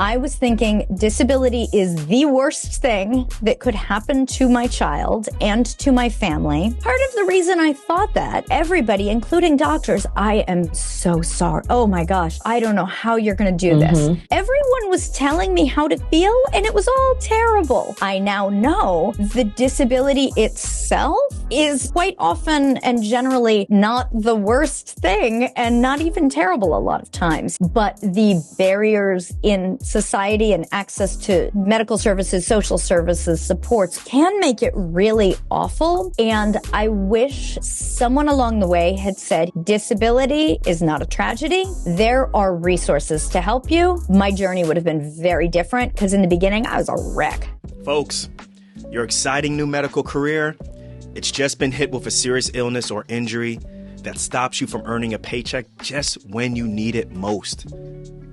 I was thinking disability is the worst thing that could happen to my child and to my family. Part of the reason I thought that, everybody, including doctors, I am so sorry. Oh my gosh, I don't know how you're going to do this. Everyone was telling me how to feel, and it was all terrible. I now know the disability itself is quite often and generally not the worst thing and not even terrible a lot of times. But the barriers in society and access to medical services, social services, supports can make it really awful. And I wish someone along the way had said, disability is not a tragedy. There are resources to help you. My journey would have been very different because in the beginning, I was a wreck. Folks, your exciting new medical career, it's just been hit with a serious illness or injury that stops you from earning a paycheck just when you need it most.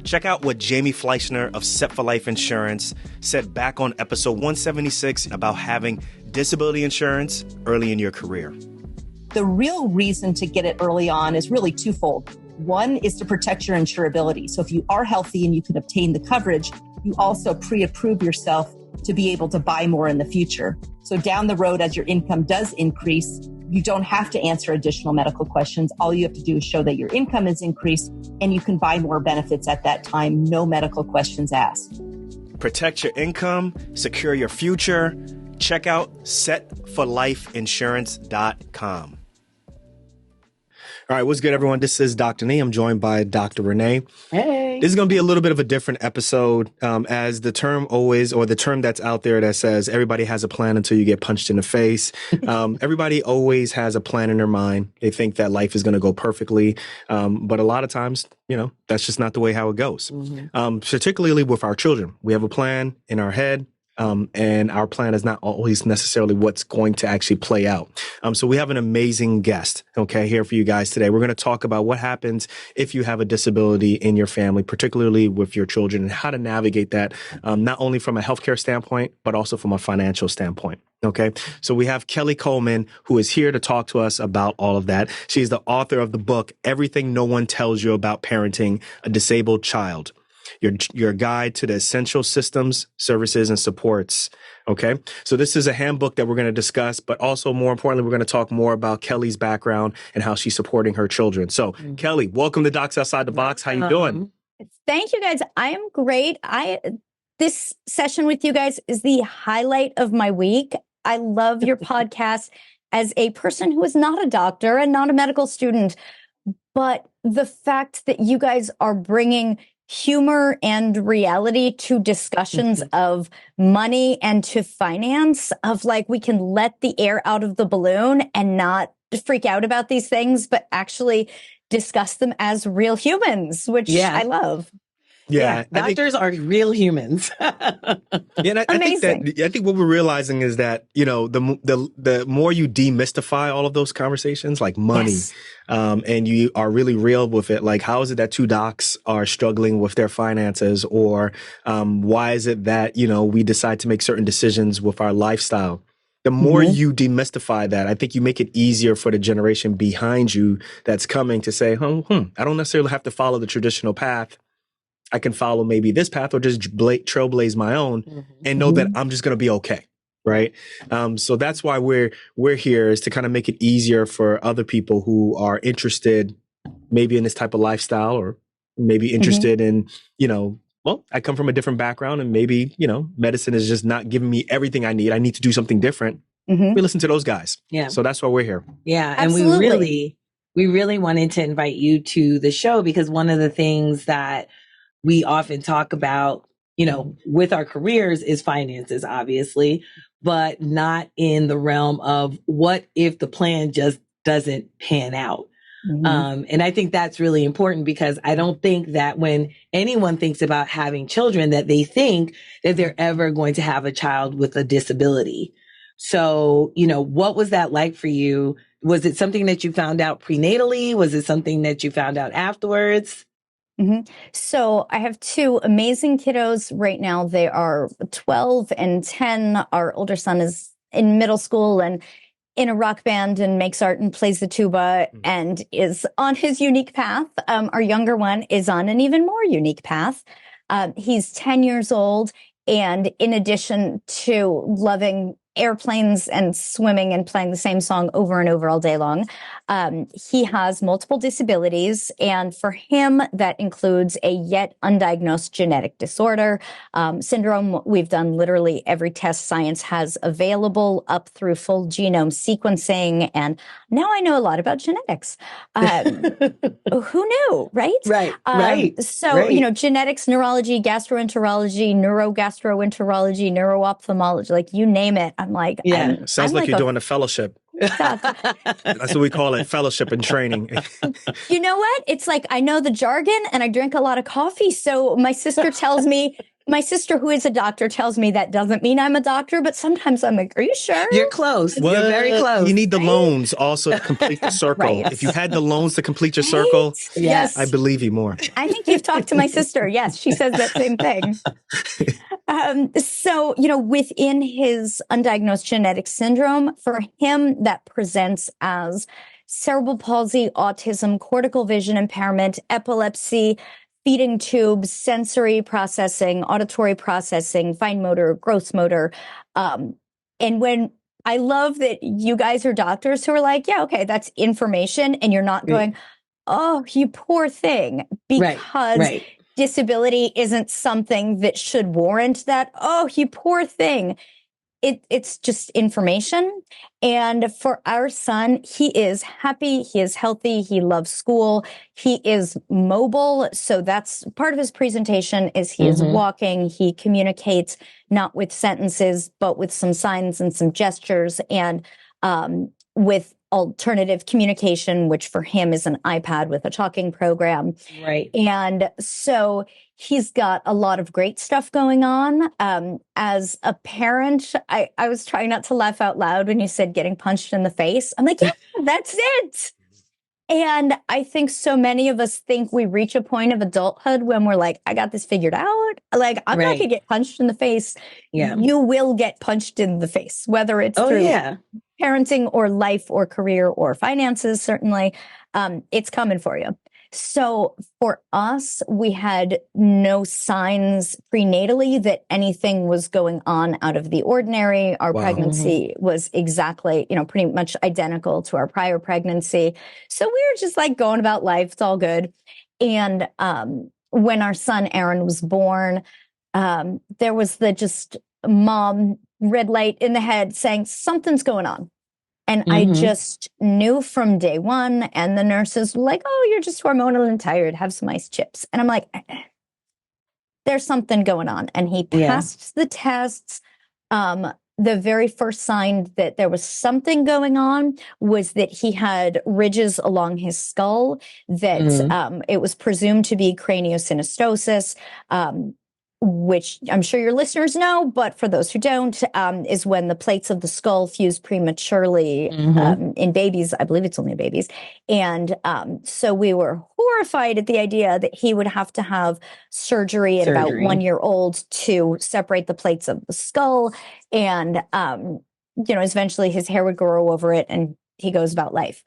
Check out what Jamie Fleischner of Set for Life Insurance said back on episode 176 about having disability insurance early in your career. The real reason to get it early on is really twofold. One is to protect your insurability. So if you are healthy and you can obtain the coverage, you also pre-approve yourself to be able to buy more in the future. So down the road, as your income does increase, you don't have to answer additional medical questions. All you have to do is show that your income is increased and you can buy more benefits at that time. No medical questions asked. Protect your income, secure your future. Check out setforlifeinsurance.com. All right, what's good, everyone? This is Dr. Nee. I'm joined by Dr. Renee. Hey. This is going to be a little bit of a different episode, as the term always, or the term that's out there that says everybody has a plan until you get punched in the face. Everybody always has a plan in their mind. They think that life is going to go perfectly. But a lot of times, that's just not the way how it goes. Particularly with our children. We have a plan in our head. And our plan is not always necessarily what's going to actually play out. So we have an amazing guest, here for you guys today. We're going to talk about what happens if you have a disability in your family, particularly with your children, and how to navigate that, not only from a healthcare standpoint, but also from a financial standpoint. Okay. So we have Kelley Coleman, who is here to talk to us about all of that. She's the author of the book, Everything No One Tells You About Parenting a Disabled Child. Your guide to the essential systems, services, and supports. Okay. So this is a handbook that we're going to discuss, but also more importantly, we're going to talk more about Kelley's background and how she's supporting her children. So Kelley, welcome to Docs Outside the Box. How you doing? Thank you, guys. I am great. This session with you guys is the highlight of my week. I love your podcast as a person who is not a doctor and not a medical student, but the fact that you guys are bringing humor and reality to discussions of money and to finance, of like, we can let the air out of the balloon and not freak out about these things, but actually discuss them as real humans, which I love. Yeah, doctors are real humans. I think what we're realizing is that, the more you demystify all of those conversations, like money, and you are really real with it, like how is it that two docs are struggling with their finances, or why is it that, we decide to make certain decisions with our lifestyle? The more you demystify that, I think you make it easier for the generation behind you that's coming to say, I don't necessarily have to follow the traditional path. I can follow maybe this path or just trailblaze my own and know that I'm just going to be okay. Right. So that's why we're here, is to kind of make it easier for other people who are interested maybe in this type of lifestyle, or maybe interested in, I come from a different background and maybe, medicine is just not giving me everything I need. I need to do something different. We listen to those guys. Yeah. So that's why we're here. Yeah. And we really wanted to invite you to the show because one of the things that we often talk about, with our careers is finances, obviously, but not in the realm of what if the plan just doesn't pan out. And I think that's really important because I don't think that when anyone thinks about having children that they think that they're ever going to have a child with a disability. So, what was that like for you? Was it something that you found out prenatally? Was it something that you found out afterwards? So I have two amazing kiddos right now. They are 12 and 10. Our older son is in middle school and in a rock band and makes art and plays the tuba and is on his unique path. Our younger one is on an even more unique path. He's 10 years old. And in addition to loving airplanes and swimming and playing the same song over and over all day long, he has multiple disabilities. And for him, that includes a yet undiagnosed genetic disorder, syndrome. We've done literally every test science has available up through full genome sequencing. And now I know a lot about genetics. Who knew, right? Right. So, genetics, neurology, gastroenterology, neurogastroenterology, neuro-ophthalmology, like you name it. I'm like, sounds like you're doing a fellowship. That's what we call it, fellowship and training. You know what? It's like, I know the jargon and I drink a lot of coffee. So my sister tells me, my sister, who is a doctor, tells me that doesn't mean I'm a doctor, but sometimes I'm like, are you sure? You're close. Well, you're very close. You need the loans also to complete the circle. If you had the loans to complete your circle, yes, I believe you more. I think you've talked to my sister. Yes, she says that same thing. So, within his undiagnosed genetic syndrome, for him, that presents as cerebral palsy, autism, cortical vision impairment, epilepsy, feeding tubes, sensory processing, auditory processing, fine motor, gross motor. And when I love that you guys are doctors who are like, yeah, okay, that's information. And you're not going, oh, you poor thing, because disability isn't something that should warrant that. Oh, you poor thing. It's just information. And for our son, he is happy. He is healthy. He loves school. He is mobile. So that's part of his presentation is he is walking. He communicates not with sentences, but with some signs and some gestures and with alternative communication, which for him is an iPad with a talking program. Right. And so he's got a lot of great stuff going on. As a parent, I was trying not to laugh out loud when you said getting punched in the face. I'm like, yeah, that's it. And I think so many of us think we reach a point of adulthood when we're like, I got this figured out. Like, I'm not going to get punched in the face. Yeah. You will get punched in the face, whether it's through parenting or life or career or finances, certainly. It's coming for you. So for us, we had no signs prenatally that anything was going on out of the ordinary. Our pregnancy was exactly, pretty much identical to our prior pregnancy. So we were just like going about life. It's all good. And when our son Aaron was born, there was the just mom red light in the head saying something's going on. And I just knew from day one, and the nurses were like, oh, you're just hormonal and tired. Have some ice chips. And I'm like, there's something going on. And he passed the tests. The very first sign that there was something going on was that he had ridges along his skull, that it was presumed to be craniosynostosis, which I'm sure your listeners know, but for those who don't, is when the plates of the skull fuse prematurely in babies. I believe it's only in babies. And so we were horrified at the idea that he would have to have surgery at about 1 year old to separate the plates of the skull. And, eventually his hair would grow over it and he goes about life.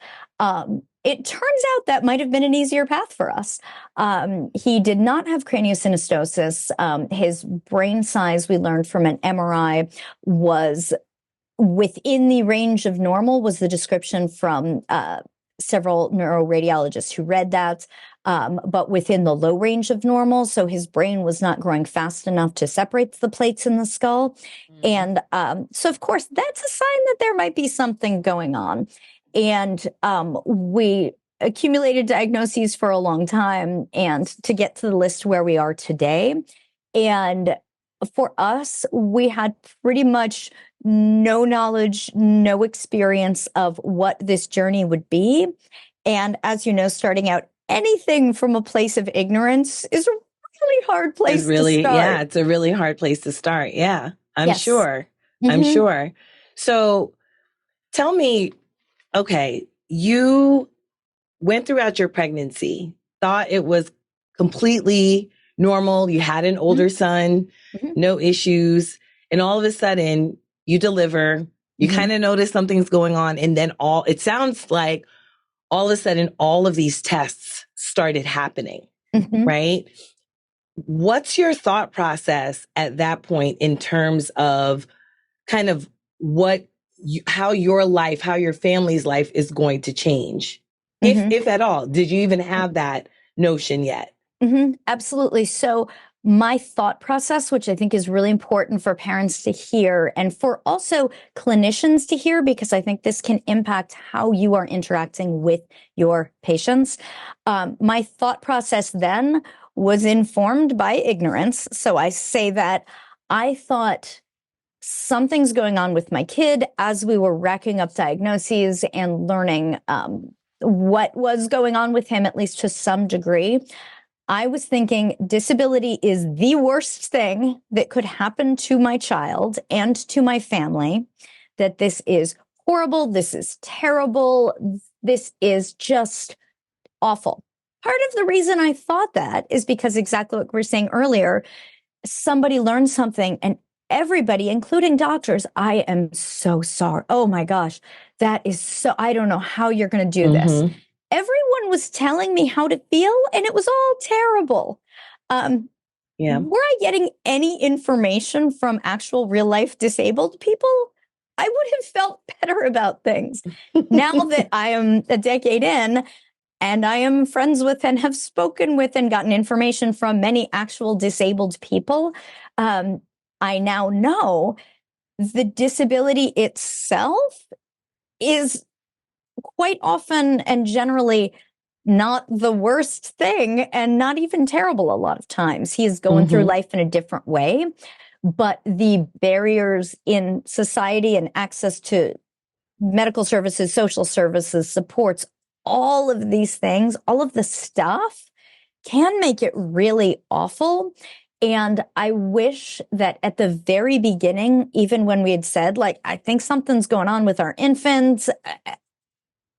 It turns out that might have been an easier path for us. He did not have craniosynostosis. His brain size, we learned from an MRI, was within the range of normal, was the description from several neuroradiologists who read that, but within the low range of normal. So his brain was not growing fast enough to separate the plates in the skull. And so, of course, that's a sign that there might be something going on. And we accumulated diagnoses for a long time and to get to the list where we are today. And for us, we had pretty much no knowledge, no experience of what this journey would be. And as you know, starting out anything from a place of ignorance is a really hard place to start. Yeah, it's a really hard place to start. Yeah, I'm sure. I'm sure. So tell me, okay, you went throughout your pregnancy, thought it was completely normal. You had an older son, no issues. And all of a sudden you deliver, you kind of notice something's going on. And then it sounds like all of a sudden, all of these tests started happening, right? what's your thought process at that point in terms of kind of how your life, how your family's life is going to change? If at all, did you even have that notion yet? Absolutely. So my thought process, which I think is really important for parents to hear and for also clinicians to hear, because I think this can impact how you are interacting with your patients. My thought process then was informed by ignorance. So I say that I thought something's going on with my kid as we were racking up diagnoses and learning what was going on with him, at least to some degree. I was thinking disability is the worst thing that could happen to my child and to my family, that this is horrible, this is terrible, this is just awful. Part of the reason I thought that is because exactly what we were saying earlier, somebody learned something and everybody, including doctors, I am so sorry. Oh my gosh, that is so, I don't know how you're going to do this. Everyone was telling me how to feel and it was all terrible. Were I getting any information from actual real life disabled people? I would have felt better about things. Now that I am a decade in and I am friends with and have spoken with and gotten information from many actual disabled people, I now know the disability itself is quite often and generally not the worst thing and not even terrible a lot of times. He is going through life in a different way, but the barriers in society and access to medical services, social services, supports, all of these things, all of the stuff can make it really awful. And I wish that at the very beginning, even when we had said, like, I think something's going on with our infants,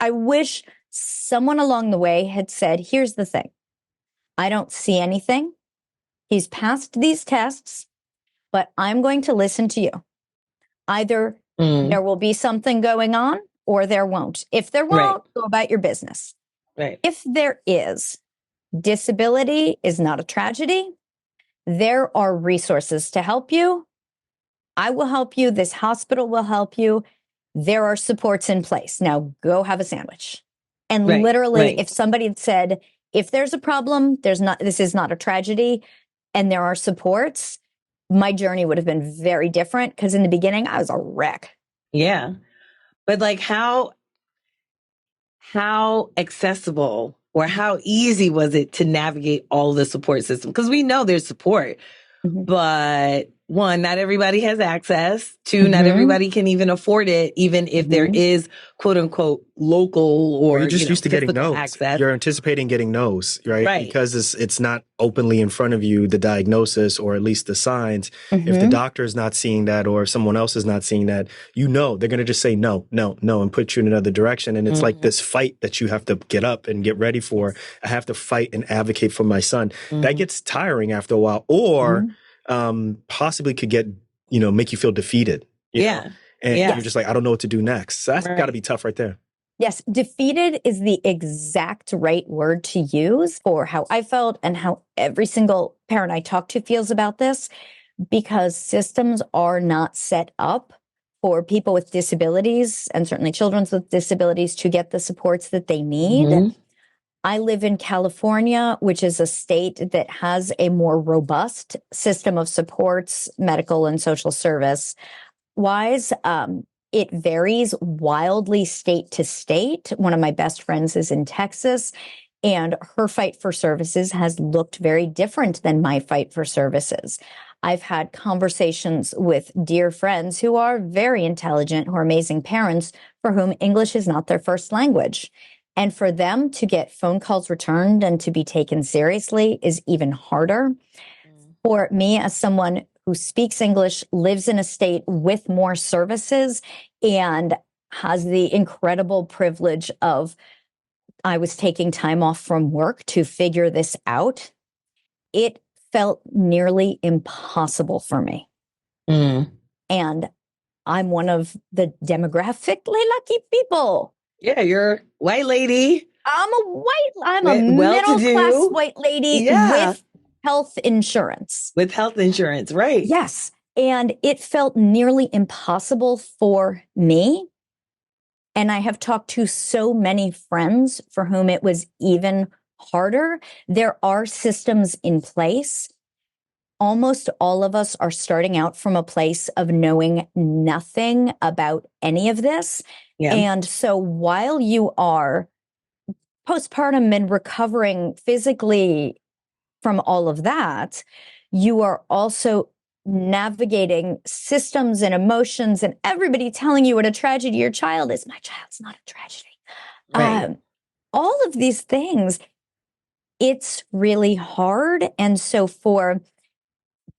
I wish someone along the way had said, here's the thing. I don't see anything. He's passed these tests, but I'm going to listen to you. Either there will be something going on or there won't. If there won't, go about your business. If there is, disability is not a tragedy. There are resources to help you. I will help you. This hospital will help you. There are supports in place. Now go have a sandwich. And literally, if somebody had said, if there's a problem, this is not a tragedy, and there are supports, my journey would have been very different because in the beginning I was a wreck. Yeah. But like how accessible or how easy was it to navigate all the support system? Because we know there's support, but one, not everybody has access. Two, not everybody can even afford it, even if there is quote unquote local or you're just used to getting no's. Access. You're anticipating getting no's, right? Because it's not openly in front of you, the diagnosis or at least the signs. If the doctor is not seeing that or someone else is not seeing that, they're going to just say no, and put you in another direction. And it's like this fight that you have to get up and get ready for. I have to fight and advocate for my son. That gets tiring after a while, or possibly could get, make you feel defeated. You know? And you're just like, I don't know what to do next. So that's got to be tough right there. Yes, defeated is the exact right word to use for how I felt and how every single parent I talk to feels about this, because systems are not set up for people with disabilities and certainly children with disabilities to get the supports that they need. I live in California, which is a state that has a more robust system of supports, medical and social service wise. It varies wildly state to state. One of my best friends is in Texas, and her fight for services has looked very different than my fight for services. I've had conversations with dear friends who are very intelligent, who are amazing parents, for whom English is not their first language. And for them to get phone calls returned and to be taken seriously is even harder. For me, as someone who speaks English, lives in a state with more services, and has the incredible privilege of, I was taking time off from work to figure this out. It felt nearly impossible for me. And I'm one of the demographically lucky people. Yeah, you're a white lady. I'm a middle-class white lady with health insurance. With health insurance, right? Yes. And it felt nearly impossible for me. And I have talked to so many friends for whom it was even harder. There are systems in place. Almost all of us are starting out from a place of knowing nothing about any of this. Yeah. And so while you are postpartum and recovering physically from all of that, you are also navigating systems and emotions and everybody telling you what a tragedy your child is. My child's not a tragedy. Right. All of these things, it's really hard. And so for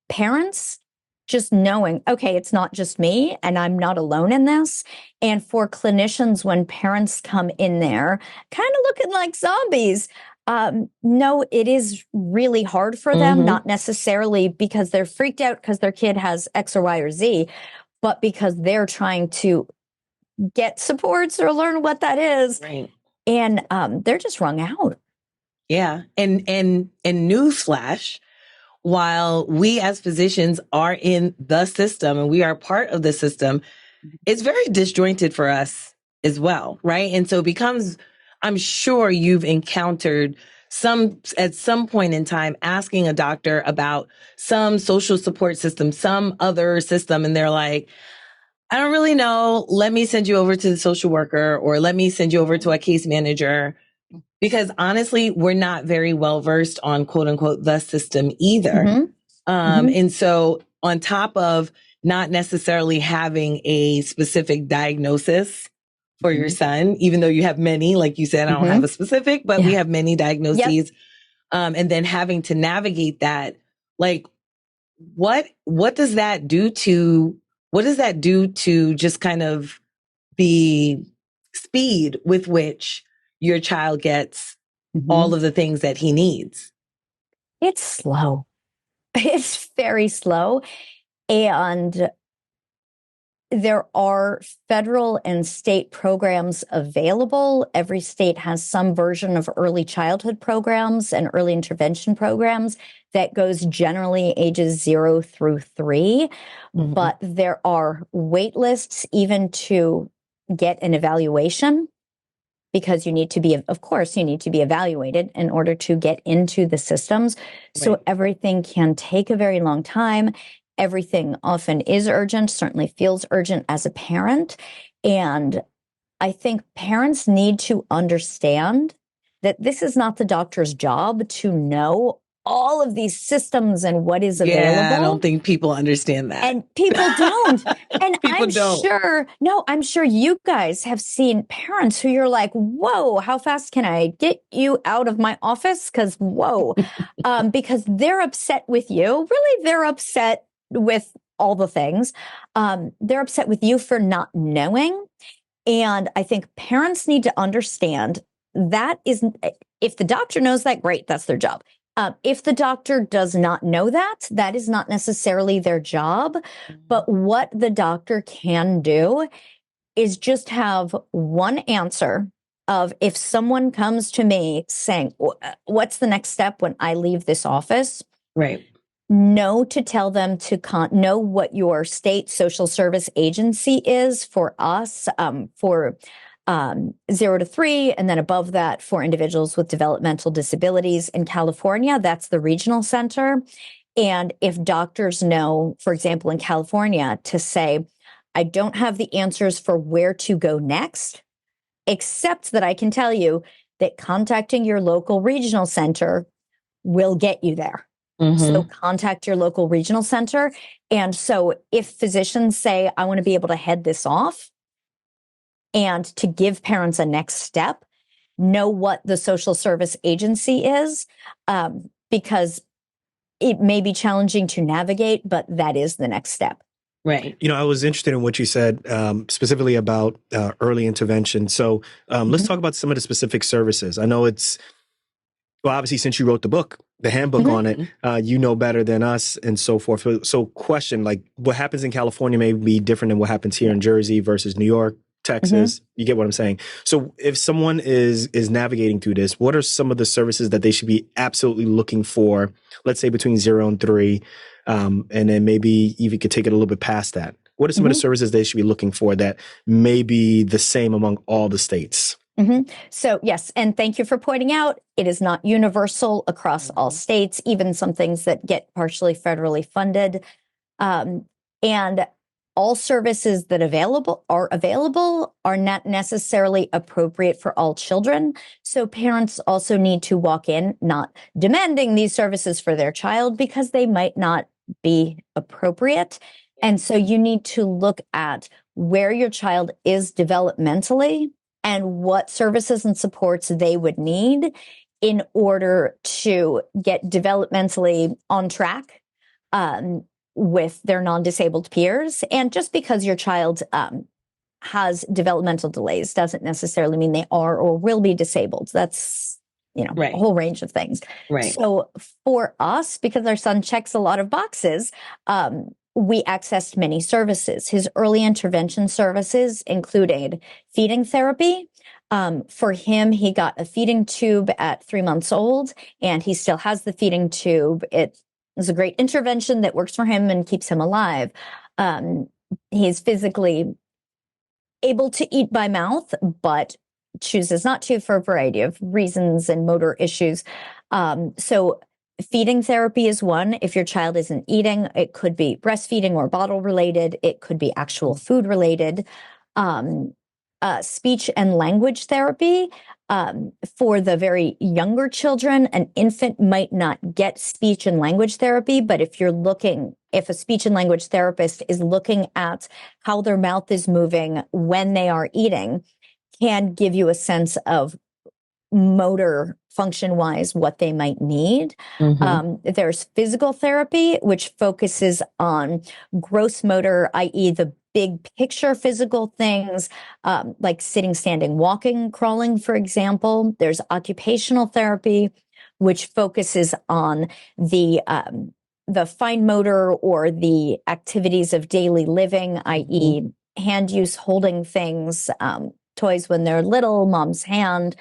parents, just knowing, okay, it's not just me and I'm not alone in this. And for clinicians, when parents come in there kind of looking like zombies, no, it is really hard for them, not necessarily because they're freaked out because their kid has X or Y or Z, but because they're trying to get supports or learn what that is. Right. And they're just wrung out. Yeah. And newsflash, while we as physicians are in the system and we are part of the system, it's very disjointed for us as well, right? And so it becomes, I'm sure you've encountered at some point in time asking a doctor about some social support system, some other system, and they're like, I don't really know. Let me send you over to the social worker, or let me send you over to a case manager. Because honestly, we're not very well versed on quote unquote the system either. And so on top of not necessarily having a specific diagnosis for your son, even though you have many, like you said, I don't have a specific, but we have many diagnoses. And then having to navigate that, like, what does that do to, just kind of the speed with which your child gets all of the things that he needs? It's slow. It's very slow. And there are federal and state programs available. Every state has some version of early childhood programs and early intervention programs that goes generally ages 0 through 3. But there are wait lists even to get an evaluation, because you need to be, of course, you need to be evaluated in order to get into the systems. So everything can take a very long time. Everything often is urgent, certainly feels urgent as a parent. And I think parents need to understand that this is not the doctor's job to know all of these systems and what is available. Yeah, I don't think people understand that. And people don't. And don't. I'm sure you guys have seen parents who you're like, whoa, how fast can I get you out of my office? Because because they're upset with you. Really, they're upset with all the things. They're upset with you for not knowing. And I think parents need to understand that if the doctor knows that, great, that's their job. If the doctor does not know that, that is not necessarily their job. But what the doctor can do is just have one answer of, if someone comes to me saying, what's the next step when I leave this office? Right. Know to tell them to know what your state social service agency is. For us, for 0 to 3, and then above that for individuals with developmental disabilities. In California, that's the regional center. And if doctors know, for example, in California, to say, I don't have the answers for where to go next, except that I can tell you that contacting your local regional center will get you there. So contact your local regional center. And so if physicians say, I want to be able to head this off, and to give parents a next step, know what the social service agency is, because it may be challenging to navigate, but that is the next step. Right. You know, I was interested in what you said specifically about early intervention. So let's talk about some of the specific services. I know well, obviously, since you wrote the book, the handbook on it, you know better than us and so forth. So question, like, what happens in California may be different than what happens here in Jersey versus New York. Texas. You get what I'm saying? So if someone is navigating through this, what are some of the services that they should be absolutely looking for, let's say between 0 and 3, and then maybe even could take it a little bit past that? What are some of the services they should be looking for that may be the same among all the states? So yes, and thank you for pointing out, it is not universal across all states, even some things that get partially federally funded. And all services that are not necessarily appropriate for all children. So parents also need to walk in, not demanding these services for their child because they might not be appropriate. And so you need to look at where your child is developmentally and what services and supports they would need in order to get developmentally on track with their non-disabled peers. And just because your child has developmental delays doesn't necessarily mean they are or will be disabled. That's, a whole range of things. Right. So for us, because our son checks a lot of boxes, we accessed many services. His early intervention services included feeding therapy. For him, he got a feeding tube at 3 months old, and he still has the feeding tube. It is a great intervention that works for him and keeps him alive. He's physically able to eat by mouth, but chooses not to for a variety of reasons and motor issues. So feeding therapy is one. If your child isn't eating, it could be breastfeeding or bottle related. It could be actual food related. Speech and language therapy. For the very younger children, an infant might not get speech and language therapy, but if a speech and language therapist is looking at how their mouth is moving when they are eating, can give you a sense of motor function wise what they might need. There's physical therapy, which focuses on gross motor, i.e. the big picture physical things, like sitting, standing, walking, crawling, for example. There's occupational therapy, which focuses on the fine motor or the activities of daily living, i.e. hand use, holding things, toys when they're little, mom's hand,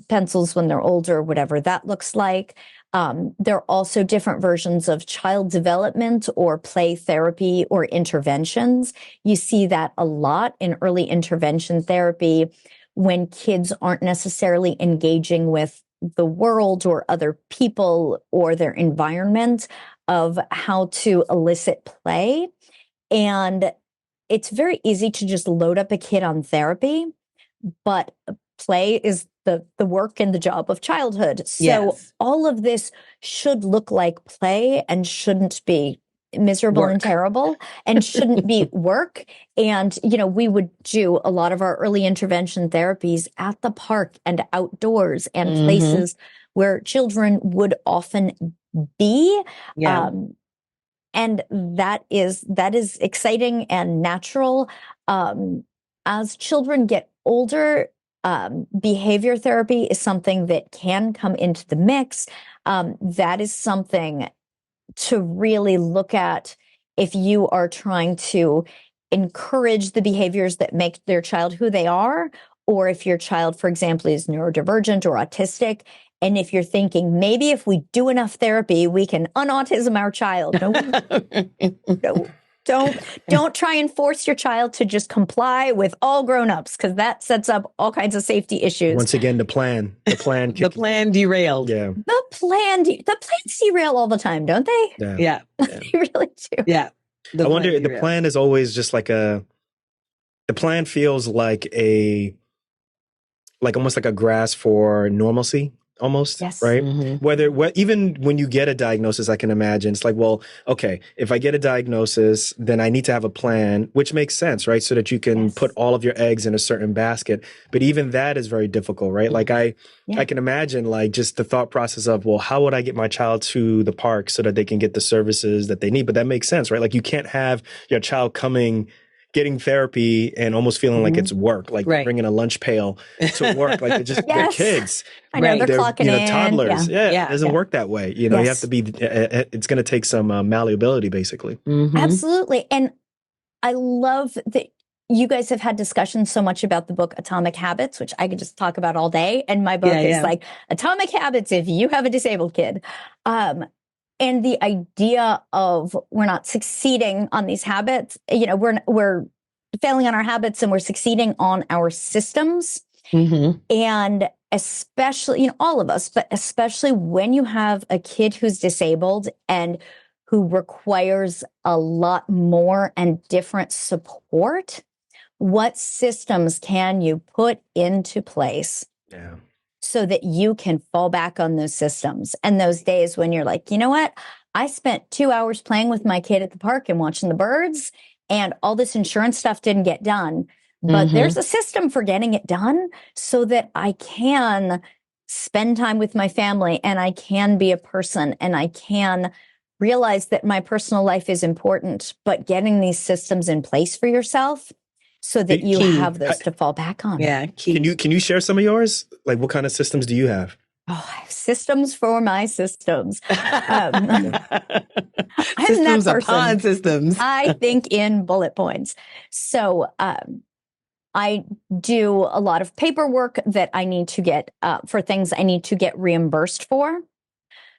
pencils when they're older, whatever that looks like. There are also different versions of child development or play therapy or interventions. You see that a lot in early intervention therapy when kids aren't necessarily engaging with the world or other people or their environment, of how to elicit play. And it's very easy to just load up a kid on therapy, but play is the work and the job of childhood. So all of this should look like play and shouldn't be miserable and terrible and shouldn't be work. And, we would do a lot of our early intervention therapies at the park and outdoors and places where children would often be. And that is exciting and natural. As children get older, behavior therapy is something that can come into the mix. That is something to really look at if you are trying to encourage the behaviors that make their child who they are, or if your child, for example, is neurodivergent or autistic. And if you're thinking, maybe if we do enough therapy, we can unautism our child. No. Don't try and force your child to just comply with all grown-ups, because that sets up all kinds of safety issues. Once again, the plan derailed. Yeah. The plans derail all the time, don't they? Yeah. They really do. Yeah. I wonder, the plan is always just like the plan feels like almost like a grasp for normalcy. Almost, yes. Right? Even when you get a diagnosis, I can imagine it's like, well, okay, if I get a diagnosis, then I need to have a plan, which makes sense, right? So that you can put all of your eggs in a certain basket. But even that is very difficult, right? Like I can imagine like just the thought process of, well, how would I get my child to the park so that they can get the services that they need? But that makes sense, right? Like you can't have your child getting therapy and almost feeling like it's work, like bringing a lunch pail to work, like they're kids. I know, they're clocking in. Toddlers. It doesn't work that way. You have to be, it's going to take some malleability, basically. Absolutely. And I love that you guys have had discussions so much about the book Atomic Habits, which I could just talk about all day. And my book is like Atomic Habits if you have a disabled kid. And the idea of we're not succeeding on these habits, we're failing on our habits and we're succeeding on our systems. Mm-hmm. And especially, all of us, but especially when you have a kid who's disabled and who requires a lot more and different support, what systems can you put into place so that you can fall back on those systems? And those days when you're like, you know what? I spent 2 hours playing with my kid at the park and watching the birds, and all this insurance stuff didn't get done. But there's a system for getting it done so that I can spend time with my family and I can be a person and I can realize that my personal life is important, but getting these systems in place for yourself so that you have those to fall back on. Yeah. Can you share some of yours? Like, what kind of systems do you have? Oh, I have systems for my systems. Systems upon systems. I think in bullet points. So I do a lot of paperwork that I need to get for things I need to get reimbursed for.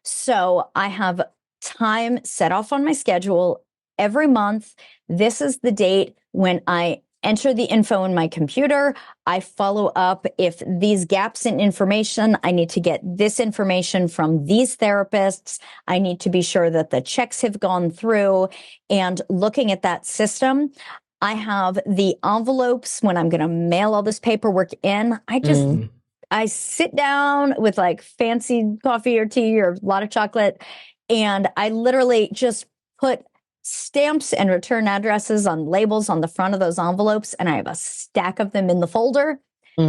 So I have time set off on my schedule every month. This is the date when I enter the info in my computer. I follow up if these gaps in information, I need to get this information from these therapists. I need to be sure that the checks have gone through. And looking at that system, I have the envelopes when I'm going to mail all this paperwork in. I sit down with like fancy coffee or tea or a lot of chocolate, and I literally just put stamps and return addresses on labels on the front of those envelopes. And I have a stack of them in the folder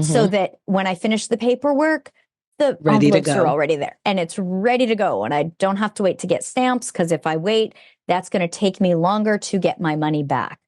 so that when I finish the paperwork, the envelopes are already there and it's ready to go. And I don't have to wait to get stamps, because if I wait, that's going to take me longer to get my money back.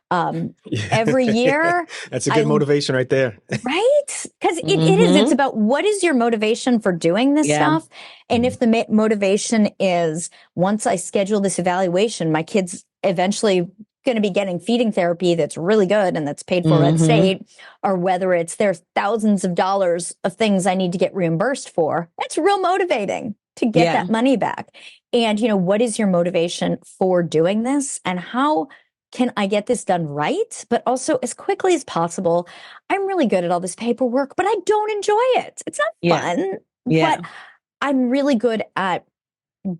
Every year. That's a good motivation right there. Right? Because it is. It's about what is your motivation for doing this stuff. And if the motivation is, once I schedule this evaluation, my kid's eventually going to be getting feeding therapy that's really good and that's paid for at state, or whether it's there's thousands of dollars of things I need to get reimbursed for, that's real motivating to get that money back. And, what is your motivation for doing this, and how can I get this done right, but also as quickly as possible? I'm really good at all this paperwork, but I don't enjoy it. It's not fun, but I'm really good at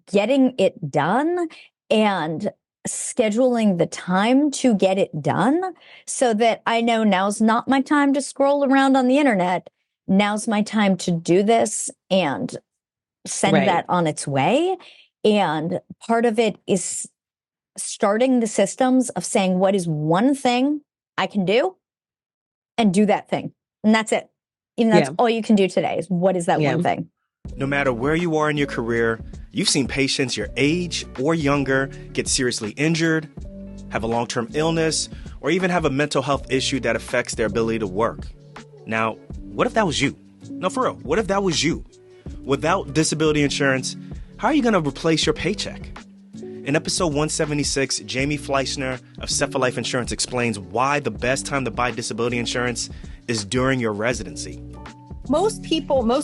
getting it done and scheduling the time to get it done so that I know now's not my time to scroll around on the internet. Now's my time to do this and send that on its way. And part of it is starting the systems of saying, what is one thing I can do, and do that thing. And that's it. Even that's all you can do today is, what is that one thing? No matter where you are in your career, you've seen patients your age or younger get seriously injured, have a long-term illness, or even have a mental health issue that affects their ability to work. Now, what if that was you? No, for real, what if that was you? Without disability insurance, how are you going to replace your paycheck? In episode 176, Jamie Fleischner of Set for Life Insurance explains why the best time to buy disability insurance is during your residency. Most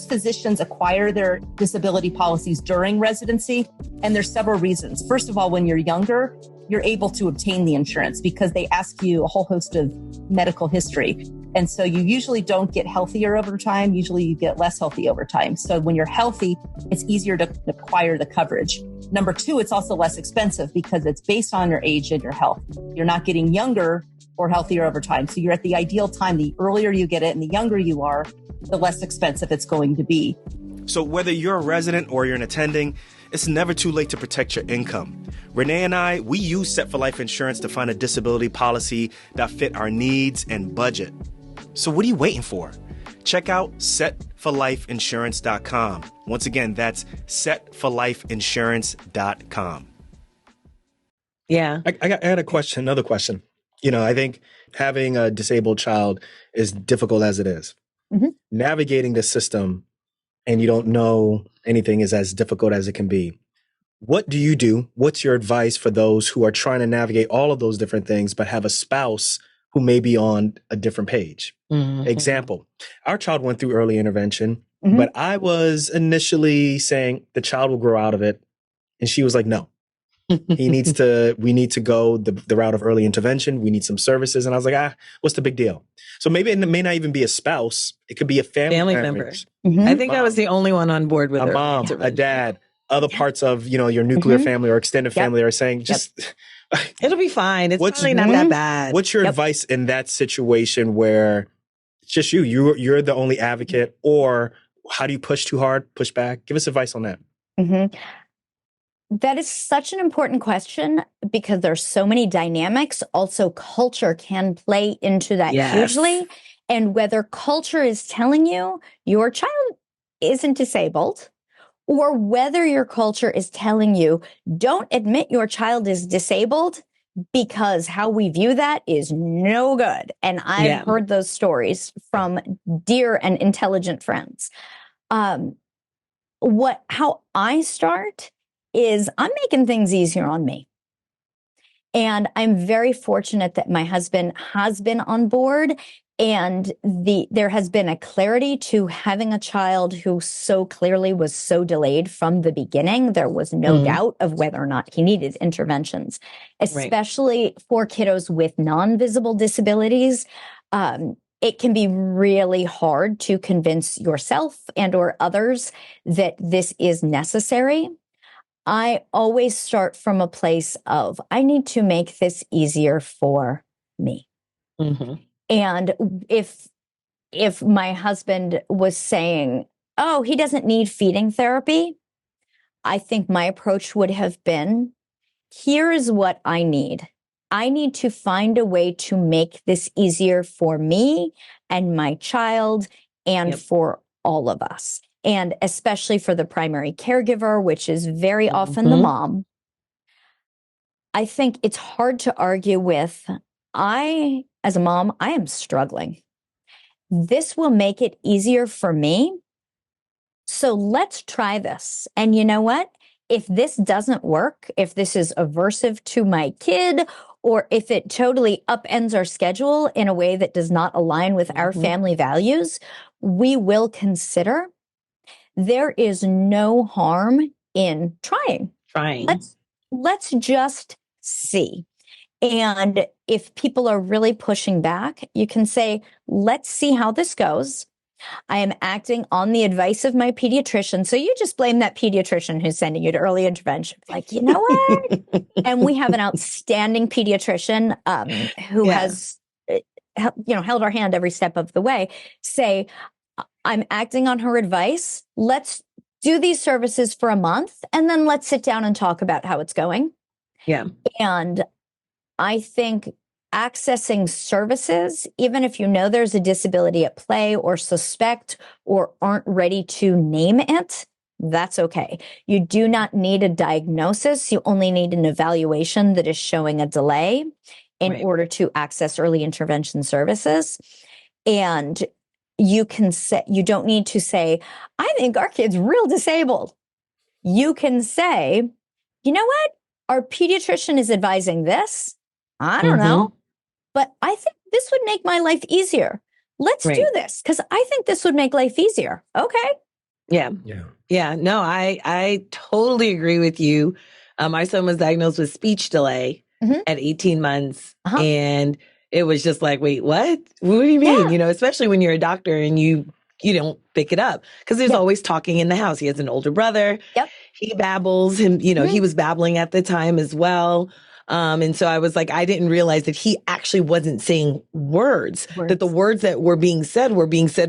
physicians acquire their disability policies during residency, and there's several reasons. First of all, when you're younger, you're able to obtain the insurance because they ask you a whole host of medical history. And so you usually don't get healthier over time. Usually you get less healthy over time. So when you're healthy, it's easier to acquire the coverage. Number two, it's also less expensive because it's based on your age and your health. You're not getting younger or healthier over time. So you're at the ideal time. The earlier you get it and the younger you are, the less expensive it's going to be. So whether you're a resident or you're an attending, it's never too late to protect your income. Renee and I, we use Set for Life Insurance to find a disability policy that fit our needs and budget. So what are you waiting for? Check out setforlifeinsurance.com. Once again, that's setforlifeinsurance.com. Yeah. I had another question. I think having a disabled child, as difficult as it is, navigating the system and you don't know anything is as difficult as it can be. What do you do? What's your advice for those who are trying to navigate all of those different things, but have a spouse who may be on a different page. Mm-hmm. Example, our child went through early intervention, Mhm. but I was initially saying the child will grow out of it. And she was like, no, we need to go the route of early intervention. We need some services. And I was like, what's the big deal? So maybe it may not even be a spouse. It could be a family member. Mhm. I think I was the only one on board with a her. mom, a dad, other parts of, your nuclear family or extended family are saying, just it'll be fine. It's What's- probably not that bad. what's your advice in that situation where it's just you're the only advocate, or how do you push too hard, push back? Give us advice on that. Mhm. That is such an important question because there's so many dynamics. Also, culture can play into that hugely. And whether culture is telling you your child isn't disabled, or whether your culture is telling you don't admit your child is disabled because how we view that is no good. And I've heard those stories from dear and intelligent friends. How I start is I'm making things easier on me. And I'm very fortunate that my husband has been on board, and there has been a clarity to having a child who so clearly was so delayed from the beginning. There was no doubt of whether or not he needed interventions, especially for kiddos with non-visible disabilities. It can be really hard to convince yourself and or others that this is necessary. I always start from a place of, I need to make this easier for me. Mm-hmm. And if my husband was saying, oh, he doesn't need feeding therapy, I think my approach would have been, here is what I need. I need to find a way to make this easier for me and my child and for all of us. And especially for the primary caregiver, which is very often the mom. I think it's hard to argue with, as a mom, I am struggling. This will make it easier for me. So let's try this. And you know what? If this doesn't work, if this is aversive to my kid, or if it totally upends our schedule in a way that does not align with our family values, we will consider. There is no harm in trying. Let's just see. And if people are really pushing back, you can say, let's see how this goes. I am acting on the advice of my pediatrician. So you just blame that pediatrician who's sending you to early intervention. Like, you know what? And we have an outstanding pediatrician who has, held our hand every step of the way. Say, I'm acting on her advice. Let's do these services for a month, and then let's sit down and talk about how it's going. Yeah. And I think accessing services, even if you know there's a disability at play or suspect or aren't ready to name it, that's okay. You do not need a diagnosis. You only need an evaluation that is showing a delay in order to access early intervention services. And you don't need to say, I think our kid's real disabled. You can say, you know what? Our pediatrician is advising this. I don't know, but I think this would make my life easier. Let's do this because I think this would make life easier. Okay. Yeah. No, I totally agree with you. My son was diagnosed with speech delay at 18 months. And it was just like, wait, what? What do you mean? Especially when you're a doctor and you don't pick it up because there's always talking in the house. He has an older brother. He babbles him, he was babbling at the time as well. And so I was like, I didn't realize that he actually wasn't saying words, that the words that were being said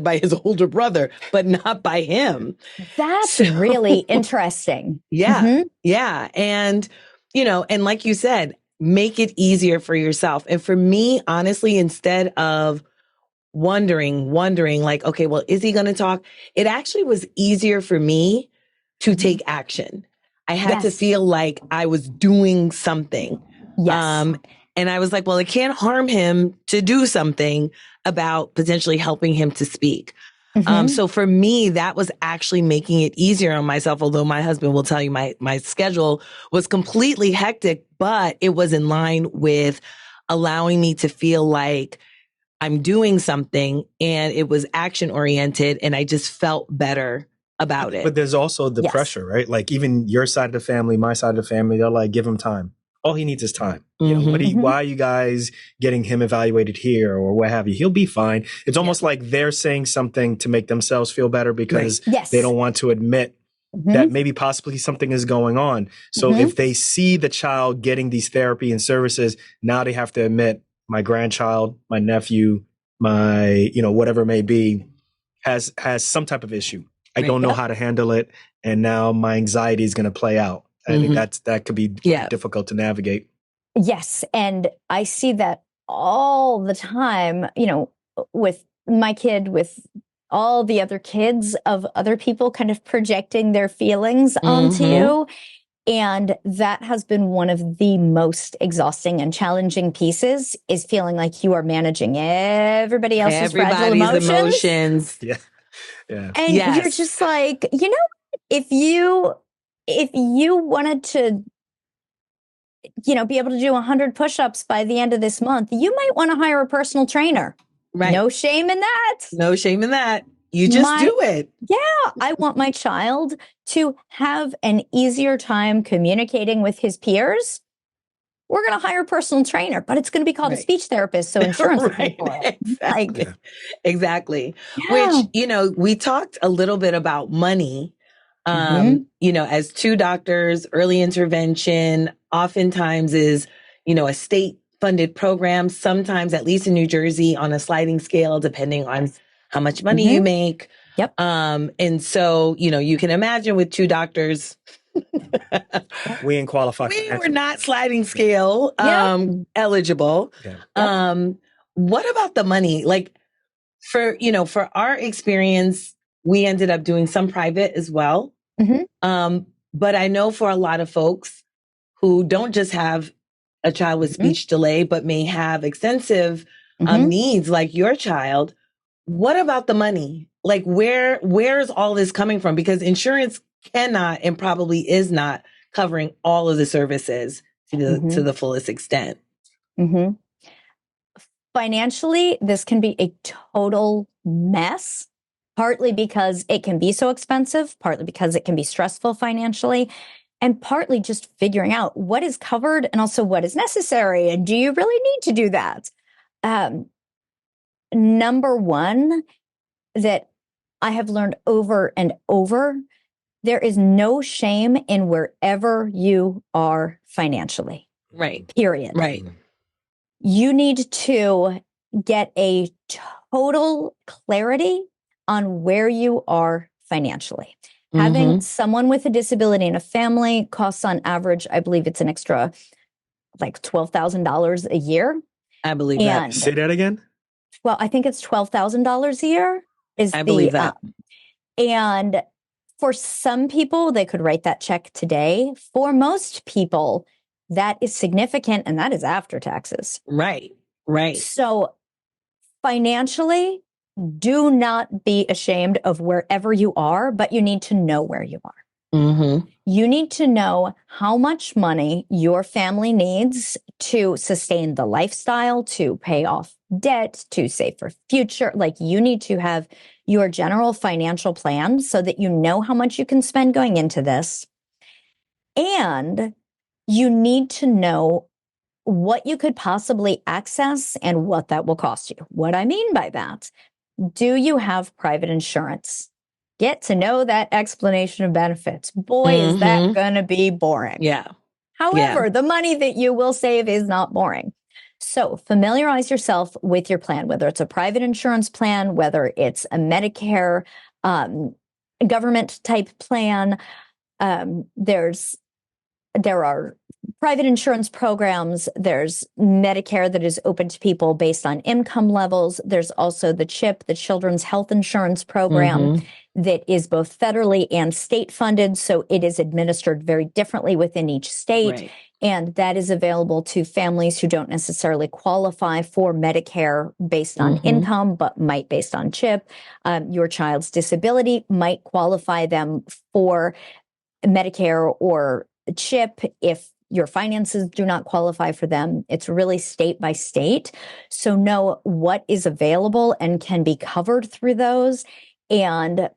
by his older brother, but not by him. That's really interesting. Yeah. And, and like you said, make it easier for yourself. And for me, honestly, instead of wondering like, okay, well, is he going to talk? It actually was easier for me to take action. I had to feel like I was doing something. And I was like, well, it can't harm him to do something about potentially helping him to speak. So for me, that was actually making it easier on myself. Although my husband will tell you my schedule was completely hectic, but it was in line with allowing me to feel like I'm doing something, and it was action oriented, and I just felt better about it. But there's also the Yes. pressure, right? Like even your side of the family, my side of the family, they're like, give him time. All he needs is time. You know, why are you guys getting him evaluated here or what have you? He'll be fine. It's almost like they're saying something to make themselves feel better because they don't want to admit that maybe possibly something is going on. So if they see the child getting these therapy and services, now they have to admit my grandchild, my nephew, my, whatever it may be, has some type of issue. I don't know how to handle it. And now my anxiety is going to play out. I think that could be difficult to navigate. Yes. And I see that all the time, with my kid, with all the other kids of other people kind of projecting their feelings onto you. And that has been one of the most exhausting and challenging pieces, is feeling like you are managing everybody else's fragile emotions. Yeah. Yeah. And you're just like, if you wanted to, be able to do 100 push-ups by the end of this month, you might want to hire a personal trainer. Right. No shame in that. No shame in that. You just do it. Yeah. I want my child to have an easier time communicating with his peers. We're going to hire a personal trainer, but it's going to be called a speech therapist. So insurance will pay for it. Exactly. Yeah. Which, we talked a little bit about money. As two doctors, early intervention oftentimes is, a state funded program, sometimes, at least in New Jersey, on a sliding scale, depending on how much money you make. Yep. And so, you can imagine with two doctors, we ain't qualified. We were not sliding scale eligible. Yeah. What about the money? Like for our experience, we ended up doing some private as well. But I know for a lot of folks who don't just have a child with speech delay, but may have extensive needs like your child. What about the money? Like where's all this coming from? Because insurance cannot and probably is not covering all of the services to the fullest extent. Financially, this can be a total mess, partly because it can be so expensive, partly because it can be stressful financially, and partly just figuring out what is covered and also what is necessary. And do you really need to do that? Number one, that I have learned over and over, there is no shame in wherever you are financially. Right. Period. Right. You need to get a total clarity on where you are financially. Having someone with a disability in a family costs on average, I believe it's an extra like $12,000 a year. I believe that. Say that again. Well, I think it's $12,000 a year. I believe that. And for some people, they could write that check today. For most people, that is significant, and that is after taxes. Right. Right. So financially, do not be ashamed of wherever you are, but you need to know where you are. You need to know how much money your family needs to sustain the lifestyle, to pay off debt, to save for future. Like, you need to have your general financial plan so that you know how much you can spend going into this. And you need to know what you could possibly access and what that will cost you. What I mean by that, do you have private insurance? Get to know that explanation of benefits. Boy, is that going to be boring. Yeah. However, the money that you will save is not boring. So familiarize yourself with your plan, whether it's a private insurance plan, whether it's a Medicare government type plan. There are private insurance programs. There's Medicare that is open to people based on income levels. There's also the CHIP, the Children's Health Insurance Program, that is both federally and state funded. So it is administered very differently within each state. Right. And that is available to families who don't necessarily qualify for Medicare based on income, but might based on CHIP. Your child's disability might qualify them for Medicare or CHIP if your finances do not qualify for them. It's really state by state. So know what is available and can be covered through those, and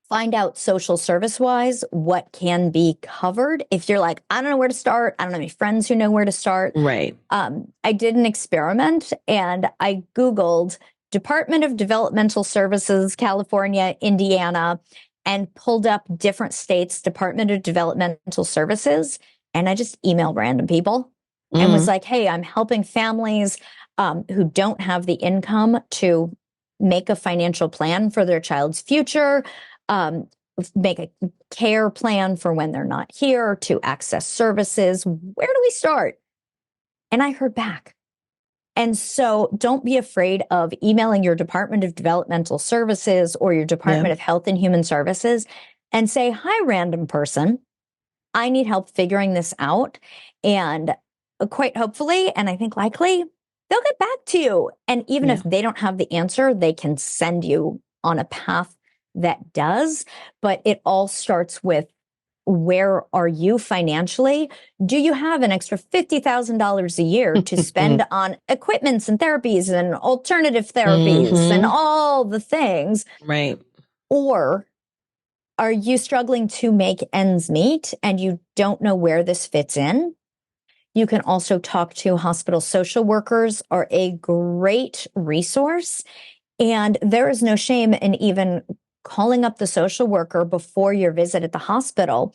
find out social service wise what can be covered. If you're like, I don't know where to start, I don't have any friends who know where to start. Right. I did an experiment and I Googled Department of Developmental Services, California, Indiana, and pulled up different states' Department of Developmental Services. And I just emailed random people and was like, hey, I'm helping families who don't have the income to make a financial plan for their child's future, make a care plan for when they're not here, to access services. Where do we start? And I heard back. And so don't be afraid of emailing your Department of Developmental Services or your Department of Health and Human Services and say, hi, random person, I need help figuring this out. And quite hopefully, and I think likely, they'll get back to you. And even if they don't have the answer, they can send you on a path that does. But it all starts with, where are you financially? Do you have an extra $50,000 a year to spend on equipments and therapies and alternative therapies and all the things? Right. Or are you struggling to make ends meet and you don't know where this fits in? You can also talk to hospital social workers, are a great resource. And there is no shame in even calling up the social worker before your visit at the hospital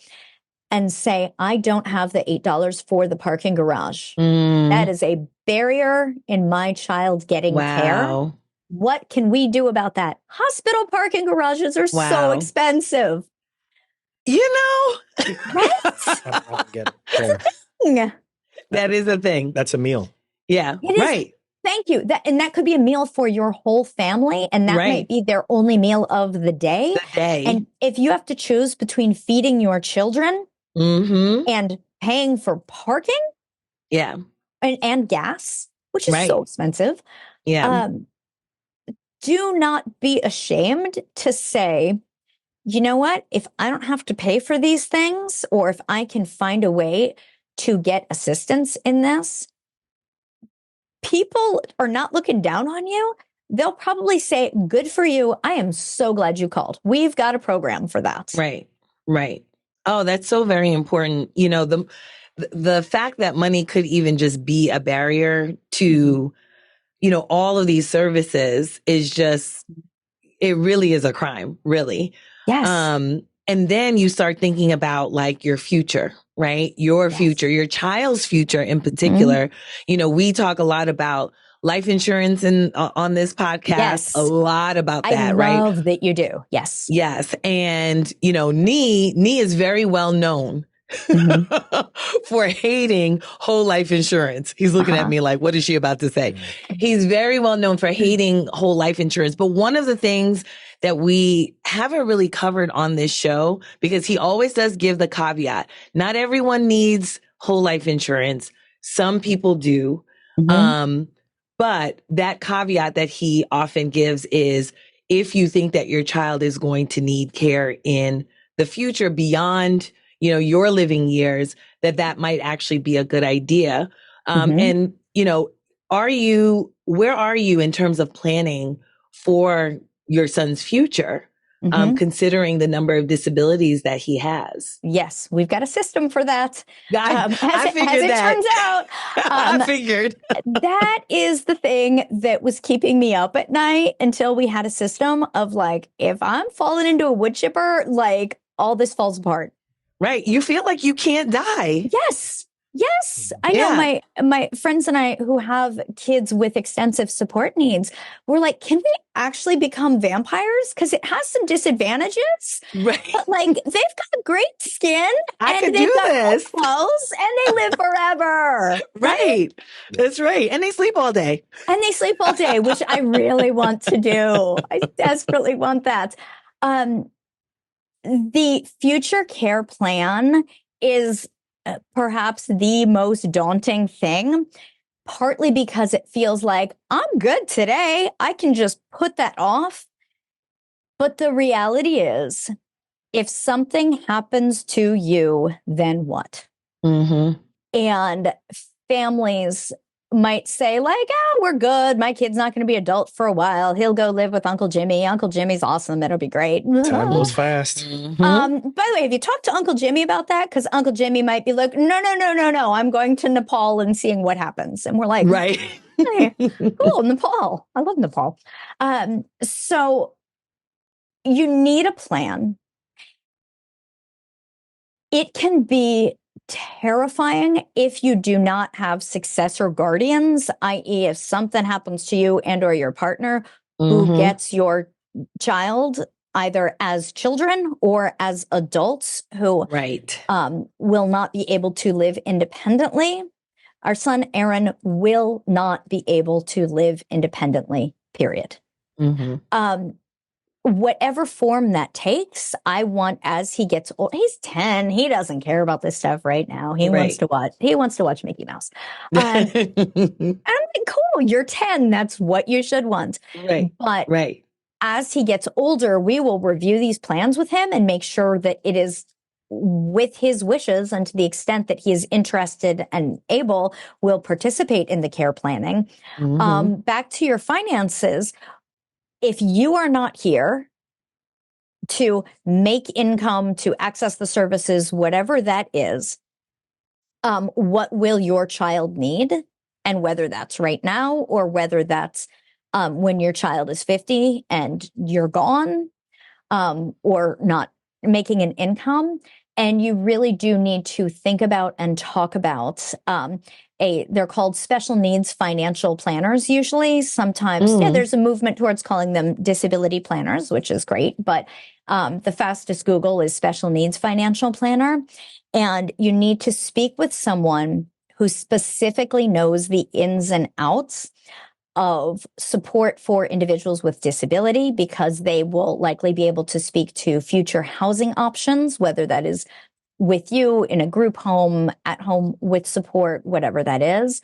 and say, I don't have the $8 for the parking garage. That is a barrier in my child getting care. What can we do about that? Hospital parking garages are so expensive. You know, right? That is a thing. That's a meal. Yeah. Right. Thank you. That could be a meal for your whole family, and that might be their only meal of the day. And if you have to choose between feeding your children and paying for parking, and gas, which is so expensive, do not be ashamed to say, you know what? If I don't have to pay for these things, or if I can find a way to get assistance in this, people are not looking down on you. They'll probably say, good for you. I am so glad you called. We've got a program for that. Right. Right. Oh, that's so very important. You know, the fact that money could even just be a barrier to, you know, all of these services is just, it really is a crime, really. Yes. And then you start thinking about like your future, right? Your future, your child's future in particular. You know, we talk a lot about life insurance on this podcast, a lot about that, right? I love that you do. Yes. Yes. And, you know, Nee is very well known for hating whole life insurance. He's looking at me like, what is she about to say? He's very well known for hating whole life insurance. But one of the things that we haven't really covered on this show, because he always does give the caveat, not everyone needs whole life insurance. Some people do. But that caveat that he often gives is, if you think that your child is going to need care in the future beyond, you know, your living years, that might actually be a good idea. And, you know, where are you in terms of planning for your son's future, considering the number of disabilities that he has? Yes, we've got a system for that. I figured that. Turns out, I figured that is the thing that was keeping me up at night until we had a system of like, if I'm falling into a wood chipper, like all this falls apart. Right. You feel like you can't die. Yes. Yes. I know my friends and I who have kids with extensive support needs, we're like, can we actually become vampires? Because it has some disadvantages. Right. But like, they've got great skin and they've got clothes and they live forever. Right. That's right. And they sleep all day. Which I really want to do. I desperately want that. The future care plan is perhaps the most daunting thing, partly because it feels like I'm good today. I can just put that off. But the reality is, if something happens to you, then what? Mm-hmm. And families might say like, oh, we're good. My kid's not going to be adult for a while. He'll go live with Uncle Jimmy. Uncle Jimmy's awesome. It'll be great. Time goes fast. Mm-hmm. By the way, have you talked to Uncle Jimmy about that? Because Uncle Jimmy might be like, no. I'm going to Nepal and seeing what happens. And we're like, right. hey, cool, Nepal. I love Nepal. So you need a plan. It can be terrifying if you do not have successor guardians, i.e., if something happens to you and or your partner who gets your child either as children or as adults who will not be able to live independently. Our son, Aaron, will not be able to live independently, period. Whatever form that takes, I want as he gets old. He's 10. He doesn't care about this stuff right now. He wants to watch Mickey Mouse. And I'm like, cool, you're 10. That's what you should want. But as he gets older, we will review these plans with him and make sure that it is with his wishes, and to the extent that he is interested and able, will participate in the care planning. Back to your finances. If you are not here to make income, to access the services, whatever that is, what will your child need? And whether that's right now or whether that's when your child is 50 and you're gone, or not making an income. And you really do need to think about and talk about they're called special needs financial planners usually. Sometimes, there's a movement towards calling them disability planners, which is great. But the fastest Google is special needs financial planner. And you need to speak with someone who specifically knows the ins and outs of support for individuals with disability, because they will likely be able to speak to future housing options, whether that is with you in a group home, at home with support, whatever that is.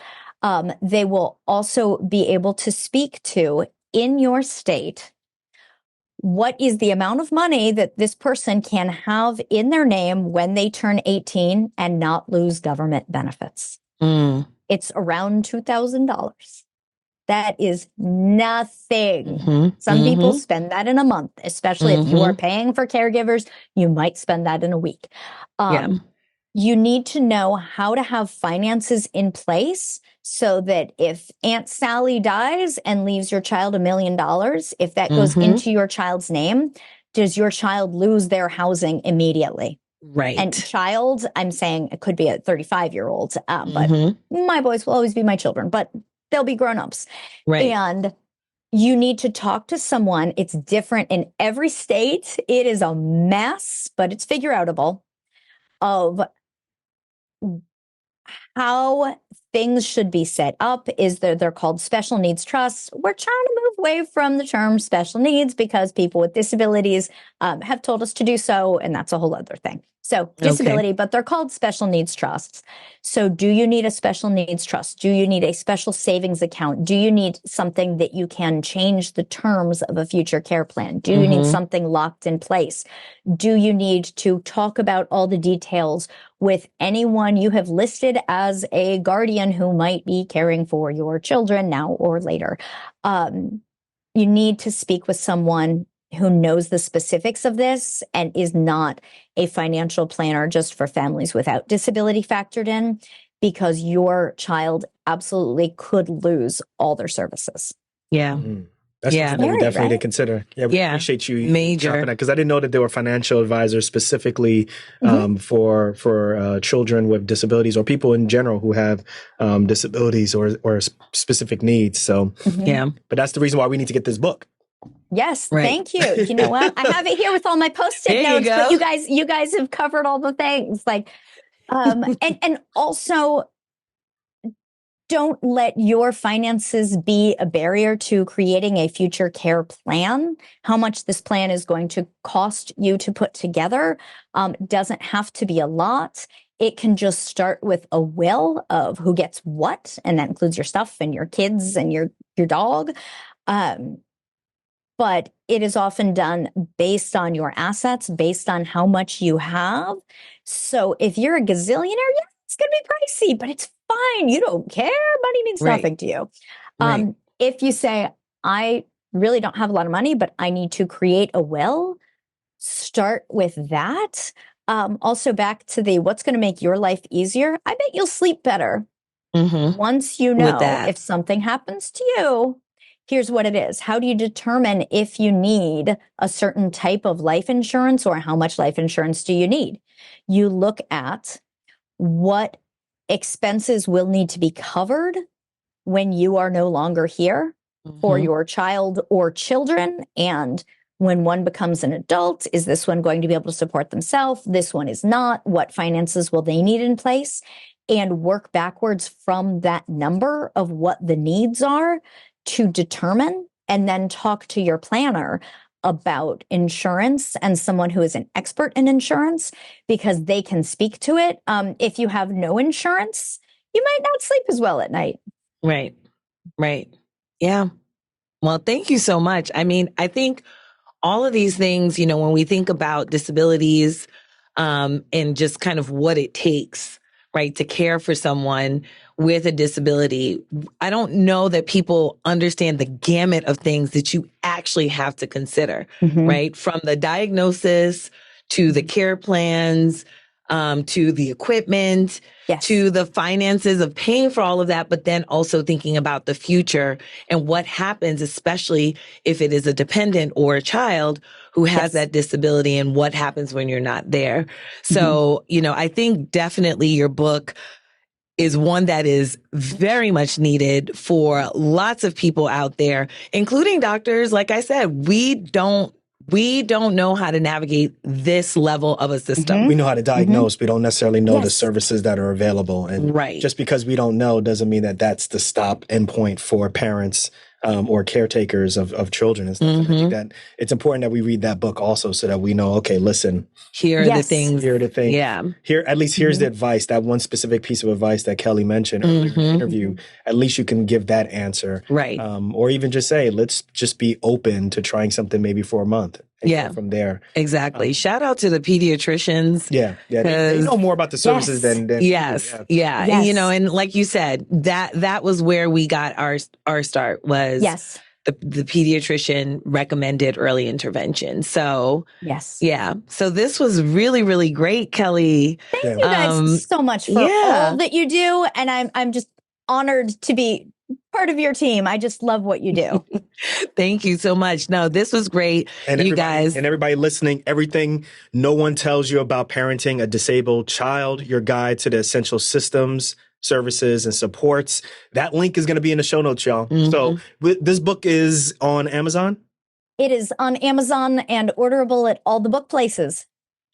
They will also be able to speak to, in your state, what is the amount of money that this person can have in their name when they turn 18 and not lose government benefits. It's around $2,000. That is nothing. Some people spend that in a month, especially if you are paying for caregivers, you might spend that in a week. You need to know how to have finances in place so that if Aunt Sally dies and leaves your child $1 million, if that goes into your child's name, does your child lose their housing immediately? And child, I'm saying it could be a 35-year-old, but my boys will always be my children, but they'll be grown-ups. And you need to talk to someone. It's different in every state. It is a mess, but it's figure outable of how things should be set up. They're called special needs trusts. We're trying to move away from the term special needs because people with disabilities have told us to do so, and that's a whole other thing. So disability, but they're called special needs trusts. So do you need a special needs trust? Do you need a special savings account? Do you need something that you can change the terms of a future care plan? Do you need something locked in place? Do you need to talk about all the details with anyone you have listed as a guardian who might be caring for your children now or later? You need to speak with someone who knows the specifics of this and is not a financial planner just for families without disability factored in, because your child absolutely could lose all their services. That's something that we definitely need to consider. We appreciate you dropping that, because I didn't know that there were financial advisors specifically for children with disabilities or people in general who have disabilities or specific needs. So, but that's the reason why we need to get this book. Yes, thank you. You know what? I have it here with all my Post-it notes, but you guys have covered all the things. Like, and also, don't let your finances be a barrier to creating a future care plan. How much this plan is going to cost you to put together doesn't have to be a lot. It can just start with a will of who gets what, and that includes your stuff and your kids and your dog. But it is often done based on your assets, based on how much you have. So if you're a gazillionaire, it's going to be pricey, but it's fine. You don't care. Money means nothing to you. Right. If you say, I really don't have a lot of money, but I need to create a will, start with that. Also back to the what's going to make your life easier. I bet you'll sleep better once you know if something happens to you. Here's what it is. How do you determine if you need a certain type of life insurance or how much life insurance do you need? You look at what expenses will need to be covered when you are no longer here for your child or children. And when one becomes an adult, is this one going to be able to support themselves? This one is not. What finances will they need in place? And work backwards from that number of what the needs are to determine, and then talk to your planner about insurance and someone who is an expert in insurance, because they can speak to it. If you have no insurance, you might not sleep as well at night. Right. Yeah. Well, thank you so much. I mean, I think all of these things, you know, when we think about disabilities, and just kind of what it takes, right, to care for someone with a disability, I don't know that people understand the gamut of things that you actually have to consider, right? From the diagnosis to the care plans, to the equipment, to the finances of paying for all of that, but then also thinking about the future and what happens, especially if it is a dependent or a child who has that disability, and what happens when you're not there. So, you know, I think definitely your book is one that is very much needed for lots of people out there, including doctors. Like I said, we don't know how to navigate this level of a system. We know how to diagnose. We don't necessarily know the services that are available. And just because we don't know doesn't mean that that's the stop endpoint for parents or caretakers of children and stuff. And I think that it's important that we read that book also, so that we know, okay, listen, here are the things. Here are the things. Yeah. Here, at least here's the advice, that one specific piece of advice that Kelley mentioned earlier in the interview. At least you can give that answer. Right. Or even just say, let's just be open to trying something maybe for a month. And from there. Exactly. Shout out to the pediatricians. Yeah. They know more about the services than Yes. And, you know, and like you said, that was where we got our start, was the pediatrician recommended early intervention. So so this was really, really great, Kelley. Thank you guys so much for all that you do. And I'm just honored to be part of your team. I just love what you do. Thank you so much. No, this was great. And you guys. And everybody listening, everything no one tells you about parenting a disabled child, your guide to the essential systems, services, and supports. That link is going to be in the show notes, y'all. So this book is on Amazon? It is on Amazon and orderable at all the book places.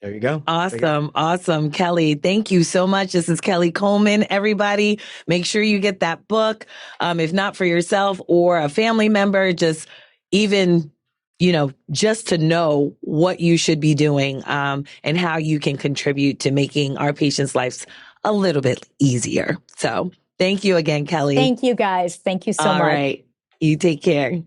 There you go. Awesome. Kelley, thank you so much. This is Kelley Coleman. Everybody, make sure you get that book. If not for yourself or a family member, just even, you know, just to know what you should be doing, and how you can contribute to making our patients' lives a little bit easier. So thank you again, Kelley. Thank you, guys. Thank you so much. All right. You take care.